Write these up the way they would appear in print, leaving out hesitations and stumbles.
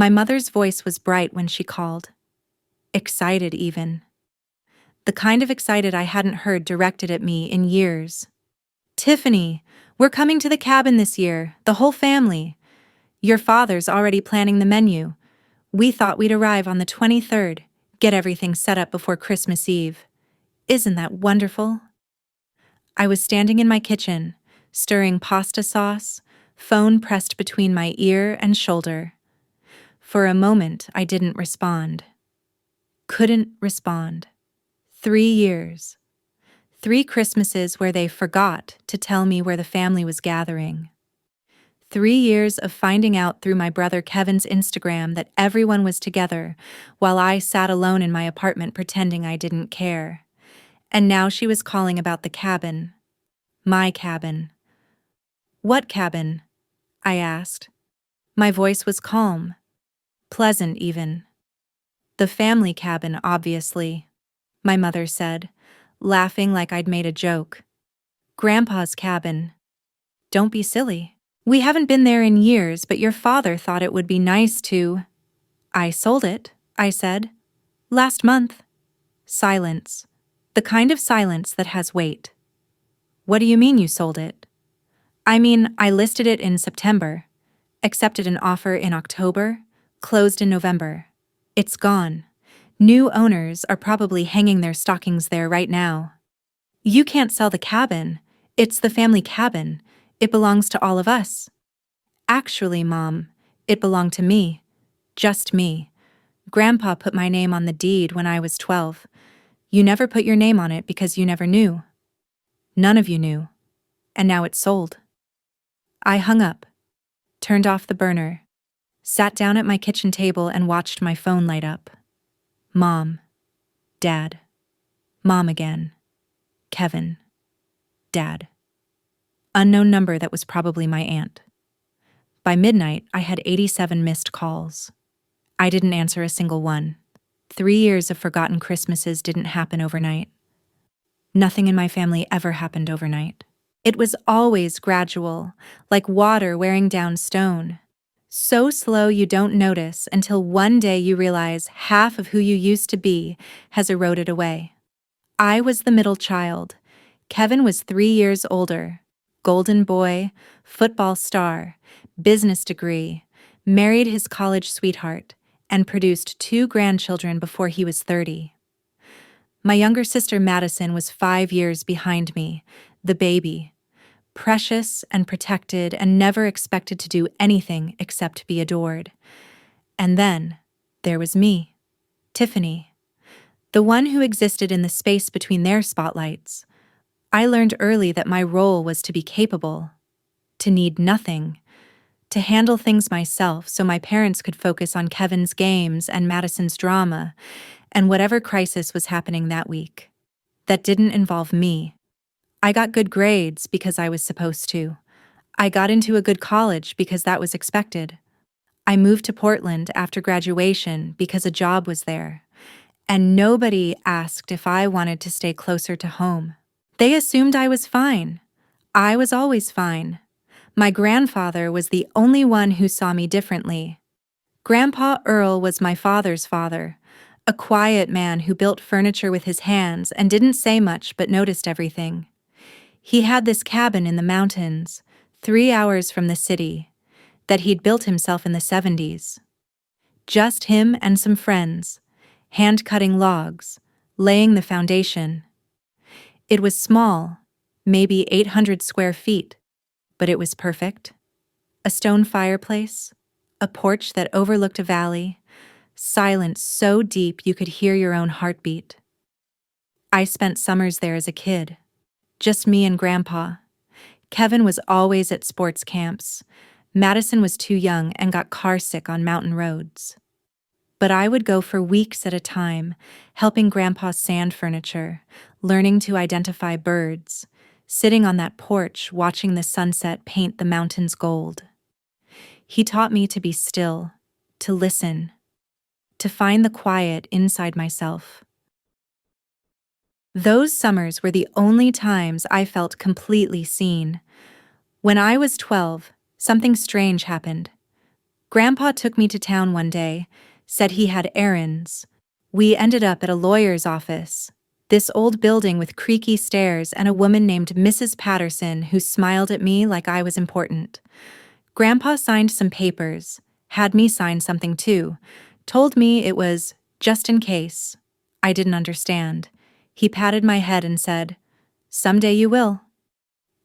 My mother's voice was bright when she called. Excited, even. The kind of excited I hadn't heard directed at me in years. "Tiffany, we're coming to the cabin this year, the whole family. Your father's already planning the menu. We thought we'd arrive on the 23rd, get everything set up before Christmas Eve. Isn't that wonderful?" I was standing in my kitchen, stirring pasta sauce, phone pressed between my ear and shoulder. For a moment, I didn't respond. Couldn't respond. 3 years. 3 Christmases where they forgot to tell me where the family was gathering. 3 years of finding out through my brother Kevin's Instagram that everyone was together, while I sat alone in my apartment pretending I didn't care. And now she was calling about the cabin. My cabin. "What cabin?" I asked. My voice was calm. Pleasant, even. "The family cabin, obviously," my mother said, laughing like I'd made a joke. "Grandpa's cabin. Don't be silly. We haven't been there in years, but your father thought it would be nice to—" "I sold it," I said. "Last month." Silence. The kind of silence that has weight. "What do you mean you sold it?" "I mean, I listed it in September, accepted an offer in October, closed in November. It's gone. New owners are probably hanging their stockings there right now." "You can't sell the cabin. It's the family cabin. It belongs to all of us." "Actually, Mom, it belonged to me. Just me. Grandpa put my name on the deed when I was 12. You never put your name on it because you never knew. None of you knew. And now it's sold." I hung up, turned off the burner, sat down at my kitchen table and watched my phone light up. Mom. Dad. Mom again. Kevin. Dad. Unknown number that was probably my aunt. By midnight, I had 87 missed calls. I didn't answer a single one. 3 years of forgotten Christmases didn't happen overnight. Nothing in my family ever happened overnight. It was always gradual, like water wearing down stone. So slow you don't notice until one day you realize half of who you used to be has eroded away. I was the middle child. Kevin was 3 years older. Golden boy, football star, business degree, married his college sweetheart, and produced 2 grandchildren before he was 30. My younger sister Madison was 5 years behind me, the baby, precious and protected and never expected to do anything except be adored. And then there was me, Tiffany, the one who existed in the space between their spotlights. I learned early that my role was to be capable, to need nothing, to handle things myself so my parents could focus on Kevin's games and Madison's drama and whatever crisis was happening that week. That didn't involve me. I got good grades because I was supposed to. I got into a good college because that was expected. I moved to Portland after graduation because a job was there. And nobody asked if I wanted to stay closer to home. They assumed I was fine. I was always fine. My grandfather was the only one who saw me differently. Grandpa Earl was my father's father, a quiet man who built furniture with his hands and didn't say much but noticed everything. He had this cabin in the mountains, 3 hours from the city, that he'd built himself in the 70s. Just him and some friends, hand-cutting logs, laying the foundation. It was small, maybe 800 square feet, but it was perfect. A stone fireplace, a porch that overlooked a valley, silence so deep you could hear your own heartbeat. I spent summers there as a kid, just me and Grandpa. Kevin was always at sports camps. Madison was too young and got carsick on mountain roads. But I would go for weeks at a time, helping Grandpa sand furniture, learning to identify birds, sitting on that porch watching the sunset paint the mountains gold. He taught me to be still, to listen, to find the quiet inside myself. Those summers were the only times I felt completely seen. When I was 12, something strange happened. Grandpa took me to town one day, said he had errands. We ended up at a lawyer's office. This old building with creaky stairs and a woman named Mrs. Patterson who smiled at me like I was important. Grandpa signed some papers, had me sign something too, told me it was just in case. I didn't understand. He patted my head and said, "Someday you will."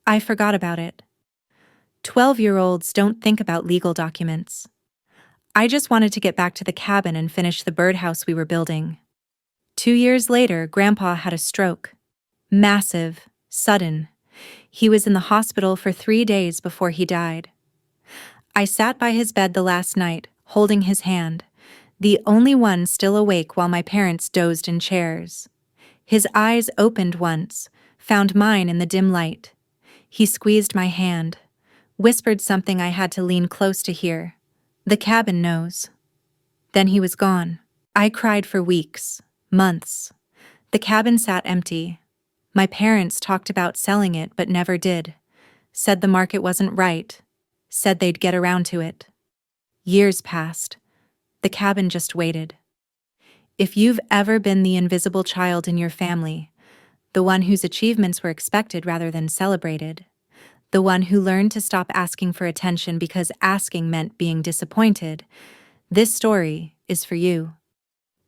I forgot about it. 12-year-olds don't think about legal documents. I just wanted to get back to the cabin and finish the birdhouse we were building. 2 years later, Grandpa had a stroke. Massive, sudden. He was in the hospital for 3 days before he died. I sat by his bed the last night, holding his hand, the only one still awake while my parents dozed in chairs. His eyes opened once, found mine in the dim light. He squeezed my hand, whispered something I had to lean close to hear. "The cabin knows." Then he was gone. I cried for weeks, months. The cabin sat empty. My parents talked about selling it but never did. Said the market wasn't right. Said they'd get around to it. Years passed. The cabin just waited. If you've ever been the invisible child in your family, the one whose achievements were expected rather than celebrated, the one who learned to stop asking for attention because asking meant being disappointed, this story is for you.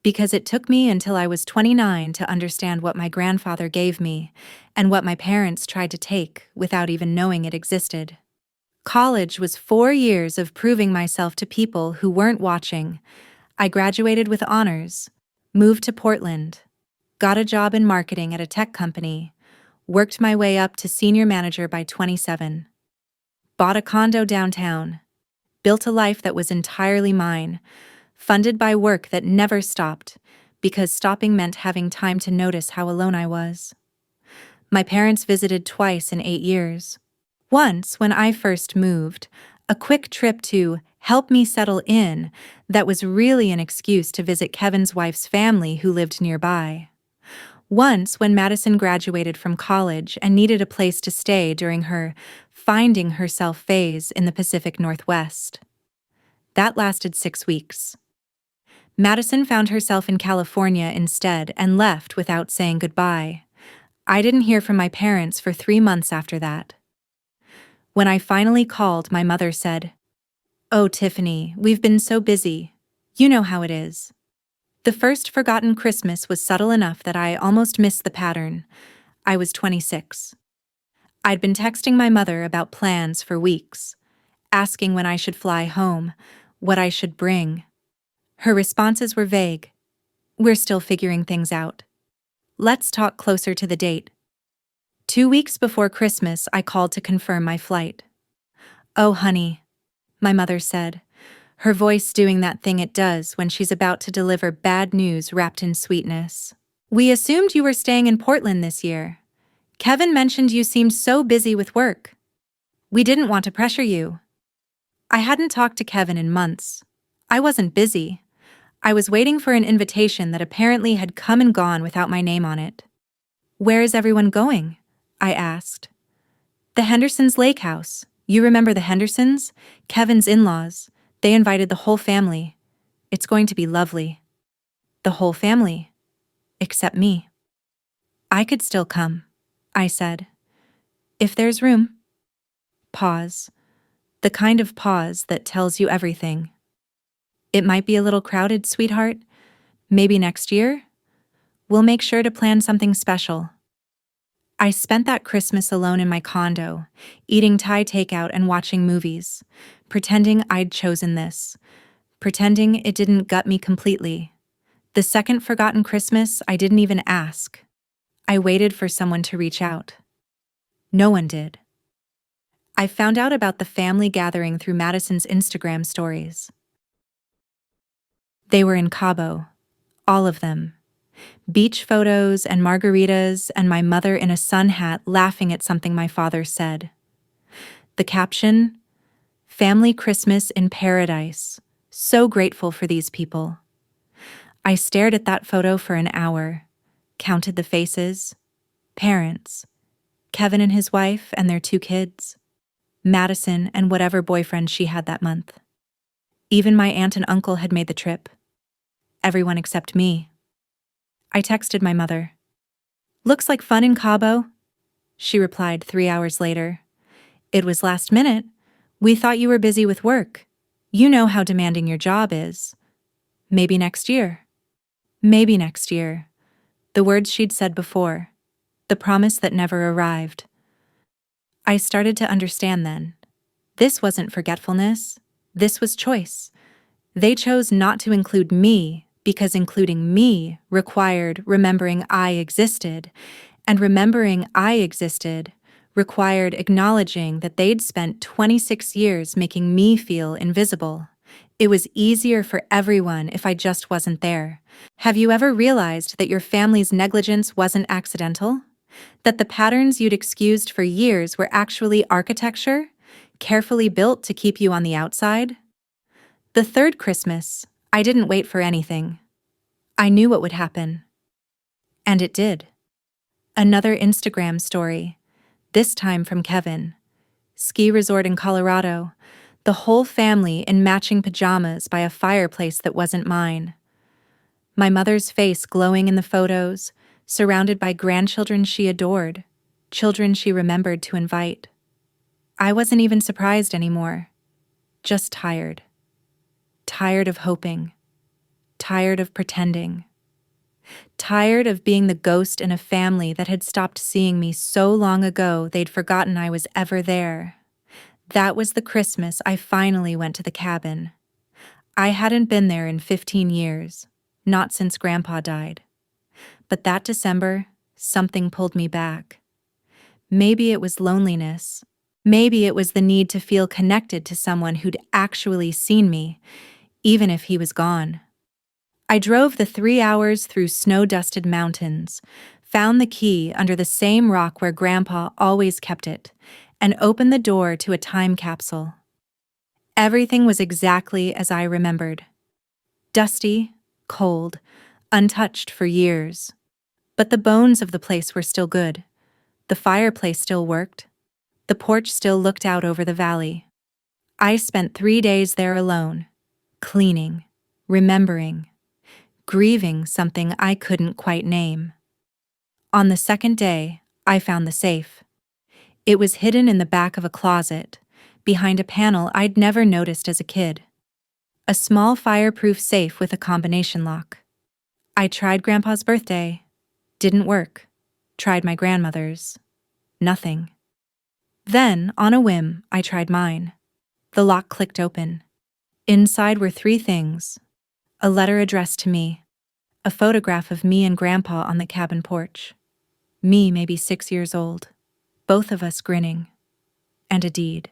Because it took me until I was 29 to understand what my grandfather gave me and what my parents tried to take without even knowing it existed. College was 4 years of proving myself to people who weren't watching. I graduated with honors, moved to Portland, got a job in marketing at a tech company, worked my way up to senior manager by 27, bought a condo downtown, built a life that was entirely mine, funded by work that never stopped, because stopping meant having time to notice how alone I was. My parents visited twice in 8 years. Once, when I first moved, a quick trip to help me settle in that was really an excuse to visit Kevin's wife's family who lived nearby. Once, when Madison graduated from college and needed a place to stay during her finding herself phase in the Pacific Northwest. That lasted 6 weeks. Madison found herself in California instead and left without saying goodbye. I didn't hear from my parents for 3 months after that. When I finally called, my mother said, "Oh, Tiffany, we've been so busy. You know how it is." The first forgotten Christmas was subtle enough that I almost missed the pattern. I was 26. I'd been texting my mother about plans for weeks, asking when I should fly home, what I should bring. Her responses were vague. "We're still figuring things out. Let's talk closer to the date." 2 weeks before Christmas, I called to confirm my flight. "Oh, honey," my mother said, her voice doing that thing it does when she's about to deliver bad news wrapped in sweetness. "We assumed you were staying in Portland this year. Kevin mentioned you seemed so busy with work. We didn't want to pressure you." I hadn't talked to Kevin in months. I wasn't busy. I was waiting for an invitation that apparently had come and gone without my name on it. "Where is everyone going?" I asked. "The Hendersons' lake house. You remember the Hendersons? Kevin's in-laws. They invited the whole family. It's going to be lovely." "The whole family? Except me." "I could still come," I said. "If there's room." Pause. The kind of pause that tells you everything. "It might be a little crowded, sweetheart. Maybe next year? We'll make sure to plan something special." I spent that Christmas alone in my condo, eating Thai takeout and watching movies, pretending I'd chosen this, pretending it didn't gut me completely. The second forgotten Christmas, I didn't even ask. I waited for someone to reach out. No one did. I found out about the family gathering through Madison's Instagram stories. They were in Cabo, all of them. Beach photos and margaritas and my mother in a sun hat laughing at something my father said. The caption, "Family Christmas in Paradise. So grateful for these people." I stared at that photo for an hour, counted the faces, parents, Kevin and his wife and their 2 kids, Madison and whatever boyfriend she had that month. Even my aunt and uncle had made the trip. Everyone except me. I texted my mother. "Looks like fun in Cabo." She replied 3 hours later. "It was last minute. We thought you were busy with work. You know how demanding your job is. Maybe next year." Maybe next year. The words she'd said before. The promise that never arrived. I started to understand then. This wasn't forgetfulness. This was choice. They chose not to include me because including me required remembering I existed, and remembering I existed required acknowledging that they'd spent 26 years making me feel invisible. It was easier for everyone if I just wasn't there. Have you ever realized that your family's negligence wasn't accidental? That the patterns you'd excused for years were actually architecture, carefully built to keep you on the outside? The third Christmas, I didn't wait for anything. I knew what would happen. And it did. Another Instagram story, this time from Kevin. Ski resort in Colorado, the whole family in matching pajamas by a fireplace that wasn't mine. My mother's face glowing in the photos, surrounded by grandchildren she adored, children she remembered to invite. I wasn't even surprised anymore, just tired. Tired of hoping. Tired of pretending. Tired of being the ghost in a family that had stopped seeing me so long ago they'd forgotten I was ever there. That was the Christmas I finally went to the cabin. I hadn't been there in 15 years, not since Grandpa died. But that December, something pulled me back. Maybe it was loneliness. Maybe it was the need to feel connected to someone who'd actually seen me, even if he was gone. I drove the 3 hours through snow-dusted mountains, found the key under the same rock where Grandpa always kept it, and opened the door to a time capsule. Everything was exactly as I remembered. Dusty, cold, untouched for years. But the bones of the place were still good. The fireplace still worked. The porch still looked out over the valley. I spent 3 days there alone, cleaning, remembering, grieving something I couldn't quite name. On the second day, I found the safe. It was hidden in the back of a closet, behind a panel I'd never noticed as a kid. A small fireproof safe with a combination lock. I tried Grandpa's birthday. Didn't work. Tried my grandmother's. Nothing. Then, on a whim, I tried mine. The lock clicked open. Inside were 3 things. A letter addressed to me. A photograph of me and Grandpa on the cabin porch. Me maybe 6 years old. Both of us grinning. And a deed.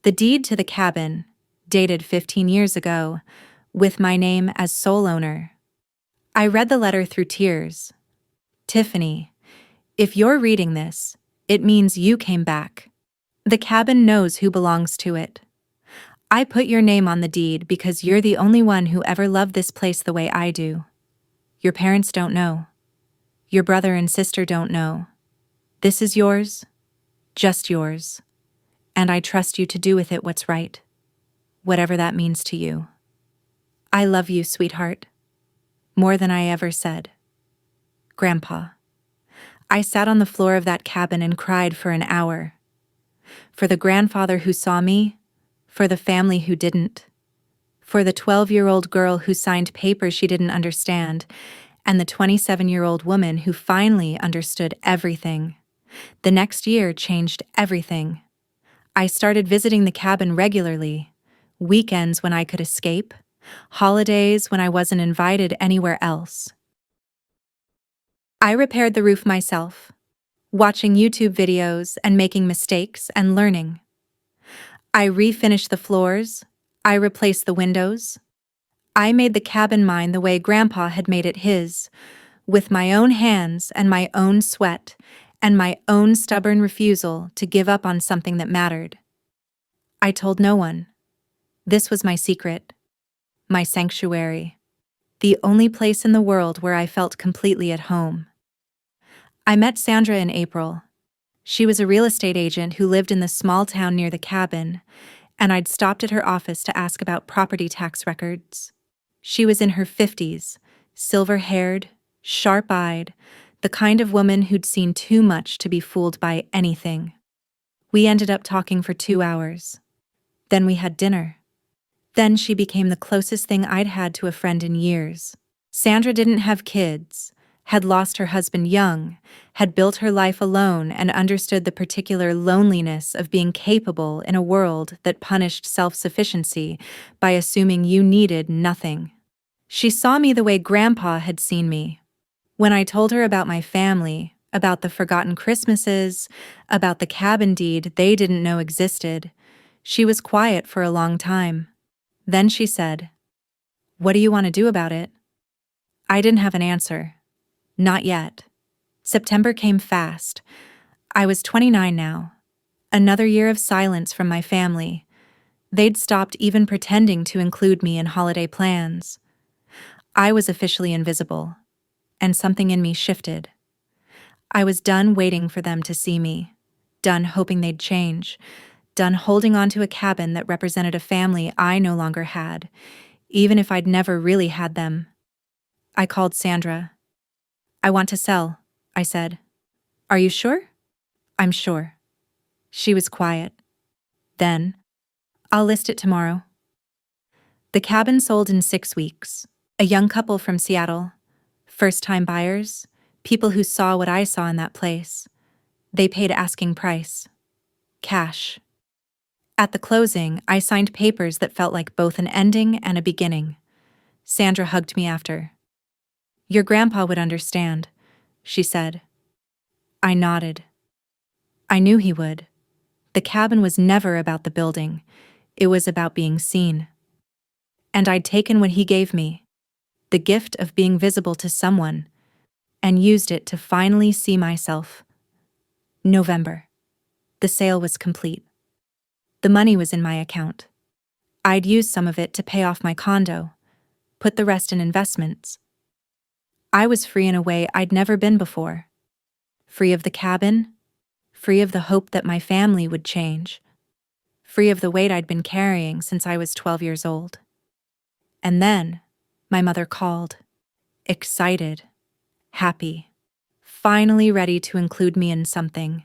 The deed to the cabin, dated 15 years ago, with my name as sole owner. I read the letter through tears. "Tiffany, if you're reading this, it means you came back. The cabin knows who belongs to it. I put your name on the deed because you're the only one who ever loved this place the way I do. Your parents don't know. Your brother and sister don't know. This is yours, just yours, and I trust you to do with it what's right, whatever that means to you. I love you, sweetheart, more than I ever said. Grandpa." I sat on the floor of that cabin and cried for an hour. For the grandfather who saw me, for the family who didn't, for the 12-year-old girl who signed papers she didn't understand, and the 27-year-old woman who finally understood everything. The next year changed everything. I started visiting the cabin regularly, weekends when I could escape, holidays when I wasn't invited anywhere else. I repaired the roof myself, watching YouTube videos and making mistakes and learning. I refinished the floors. I replaced the windows. I made the cabin mine the way Grandpa had made it his, with my own hands and my own sweat and my own stubborn refusal to give up on something that mattered. I told no one. This was my secret, my sanctuary, the only place in the world where I felt completely at home. I met Sandra in April. She was a real estate agent who lived in the small town near the cabin, and I'd stopped at her office to ask about property tax records. She was in her 50s, silver-haired, sharp-eyed, the kind of woman who'd seen too much to be fooled by anything. We ended up talking for 2 hours. Then we had dinner. Then she became the closest thing I'd had to a friend in years. Sandra didn't have kids, had lost her husband young, had built her life alone, and understood the particular loneliness of being capable in a world that punished self-sufficiency by assuming you needed nothing. She saw me the way Grandpa had seen me. When I told her about my family, about the forgotten Christmases, about the cabin deed they didn't know existed, she was quiet for a long time. Then she said, "What do you want to do about it?" I didn't have an answer. Not yet. September came fast. I was 29 now. Another year of silence from my family. They'd stopped even pretending to include me in holiday plans. I was officially invisible, and something in me shifted. I was done waiting for them to see me, done hoping they'd change, done holding on to a cabin that represented a family I no longer had, even if I'd never really had them. I called Sandra. "I want to sell," I said. "Are you sure?" "I'm sure." She was quiet. Then, "I'll list it tomorrow." The cabin sold in 6 weeks. A young couple from Seattle. First-time buyers, people who saw what I saw in that place. They paid asking price. Cash. At the closing, I signed papers that felt like both an ending and a beginning. Sandra hugged me after. "Your grandpa would understand," she said. I nodded. I knew he would. The cabin was never about the building. It was about being seen. And I'd taken what he gave me, the gift of being visible to someone, and used it to finally see myself. November. The sale was complete. The money was in my account. I'd used some of it to pay off my condo, put the rest in investments. I was free in a way I'd never been before. Free of the cabin, free of the hope that my family would change, free of the weight I'd been carrying since I was 12 years old. And then, my mother called, excited, happy, finally ready to include me in something.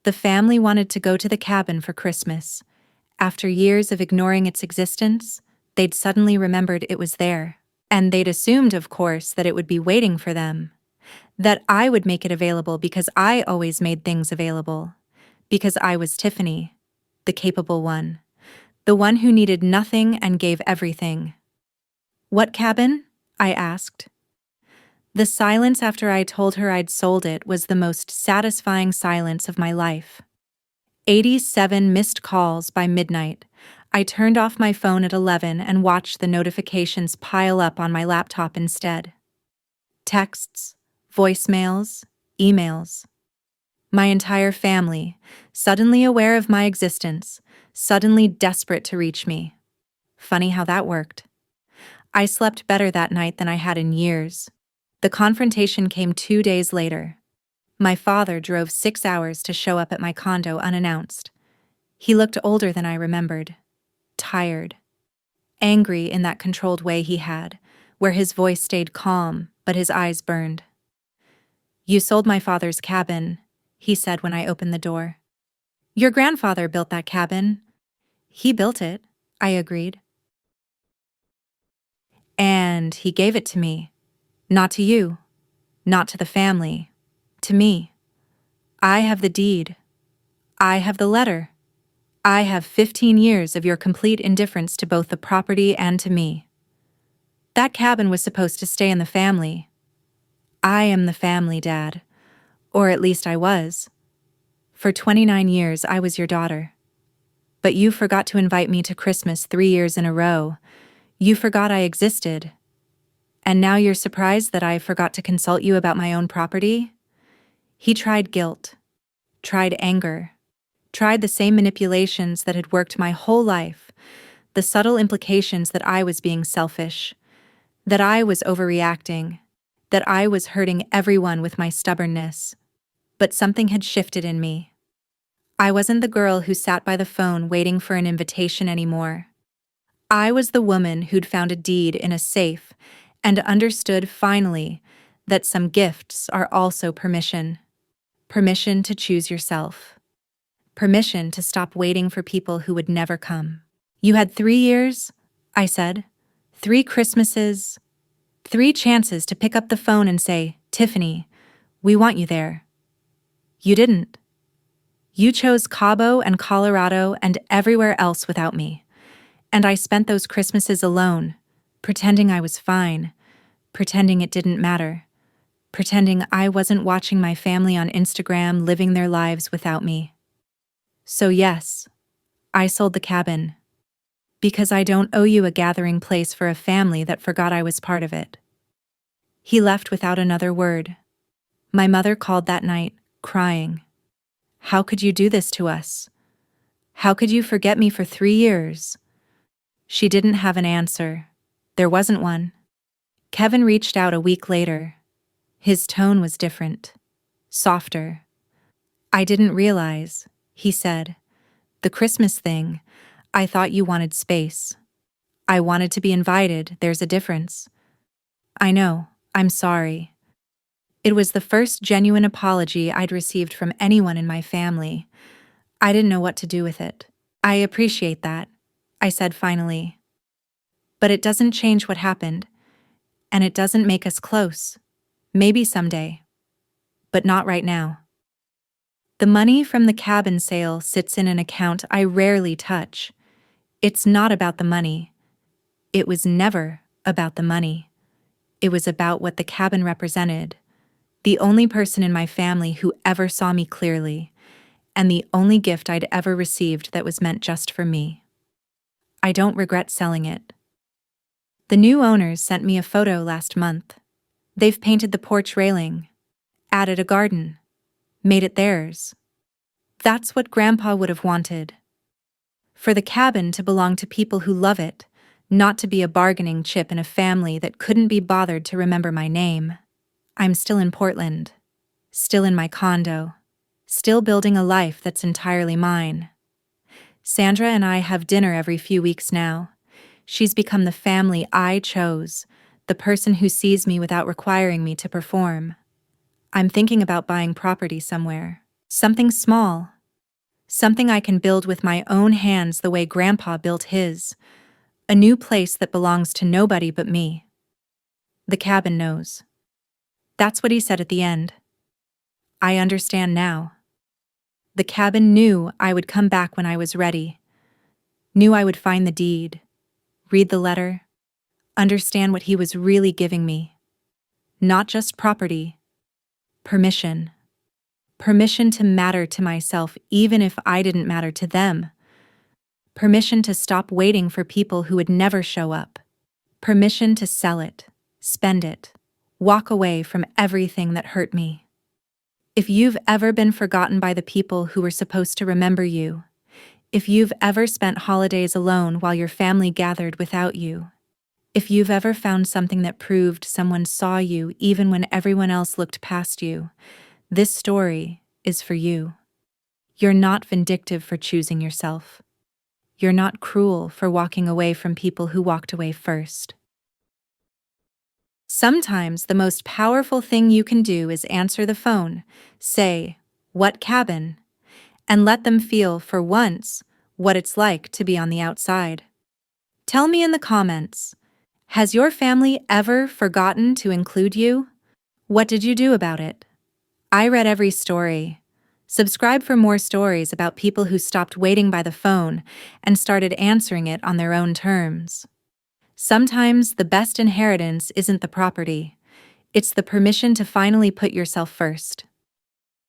The family wanted to go to the cabin for Christmas. After years of ignoring its existence, they'd suddenly remembered it was there. And they'd assumed, of course, that it would be waiting for them. That I would make it available because I always made things available. Because I was Tiffany, the capable one. The one who needed nothing and gave everything. "What cabin?" I asked. The silence after I told her I'd sold it was the most satisfying silence of my life. 87 missed calls by midnight. I turned off my phone at 11 and watched the notifications pile up on my laptop instead. Texts, voicemails, emails. My entire family, suddenly aware of my existence, suddenly desperate to reach me. Funny how that worked. I slept better that night than I had in years. The confrontation came 2 days later. My father drove 6 hours to show up at my condo unannounced. He looked older than I remembered. Tired. Angry in that controlled way he had, where his voice stayed calm, but his eyes burned. "You sold my father's cabin," he said when I opened the door. "Your grandfather built that cabin." "He built it," I agreed. "And he gave it to me. Not to you. Not to the family. To me. I have the deed. I have the letter. I have 15 years of your complete indifference to both the property and to me. That cabin was supposed to stay in the family. I am the family, Dad. Or at least I was. For 29 years, I was your daughter. But you forgot to invite me to Christmas 3 years in a row. You forgot I existed. And now you're surprised that I forgot to consult you about my own property?" He tried guilt, tried anger, tried the same manipulations that had worked my whole life, the subtle implications that I was being selfish, that I was overreacting, that I was hurting everyone with my stubbornness. But something had shifted in me. I wasn't the girl who sat by the phone waiting for an invitation anymore. I was the woman who'd found a deed in a safe and understood finally that some gifts are also permission. Permission to choose yourself. Permission to stop waiting for people who would never come. You had 3 years, I said. 3 Christmases. 3 chances to pick up the phone and say, Tiffany, we want you there. You didn't. You chose Cabo and Colorado and everywhere else without me. And I spent those Christmases alone, pretending I was fine, pretending it didn't matter, pretending I wasn't watching my family on Instagram living their lives without me. So yes, I sold the cabin. Because I don't owe you a gathering place for a family that forgot I was part of it. He left without another word. My mother called that night, crying. How could you do this to us? How could you forget me for 3 years? She didn't have an answer. There wasn't one. Kevin reached out a week later. His tone was different, softer. I didn't realize, he said. The Christmas thing, I thought you wanted space. I wanted to be invited, there's a difference. I know, I'm sorry. It was the first genuine apology I'd received from anyone in my family. I didn't know what to do with it. I appreciate that, I said finally. But it doesn't change what happened, and it doesn't make us close. Maybe someday. But not right now. The money from the cabin sale sits in an account I rarely touch. It's not about the money. It was never about the money. It was about what the cabin represented. The only person in my family who ever saw me clearly, and the only gift I'd ever received that was meant just for me. I don't regret selling it. The new owners sent me a photo last month. They've painted the porch railing, added a garden, made it theirs. That's what Grandpa would have wanted. For the cabin to belong to people who love it, not to be a bargaining chip in a family that couldn't be bothered to remember my name. I'm still in Portland, still in my condo, still building a life that's entirely mine. Sandra and I have dinner every few weeks now. She's become the family I chose, the person who sees me without requiring me to perform. I'm thinking about buying property somewhere, something small, something I can build with my own hands the way Grandpa built his, a new place that belongs to nobody but me. The cabin knows. That's what he said at the end. I understand now. The cabin knew I would come back when I was ready, knew I would find the deed, read the letter, understand what he was really giving me. Not just property, permission. Permission to matter to myself even if I didn't matter to them. Permission to stop waiting for people who would never show up. Permission to sell it, spend it, walk away from everything that hurt me. If you've ever been forgotten by the people who were supposed to remember you, if you've ever spent holidays alone while your family gathered without you, if you've ever found something that proved someone saw you even when everyone else looked past you, this story is for you. You're not vindictive for choosing yourself. You're not cruel for walking away from people who walked away first. Sometimes the most powerful thing you can do is answer the phone, say, "What cabin?" and let them feel, for once, what it's like to be on the outside. Tell me in the comments, has your family ever forgotten to include you? What did you do about it? I read every story. Subscribe for more stories about people who stopped waiting by the phone and started answering it on their own terms. Sometimes the best inheritance isn't the property. It's the permission to finally put yourself first.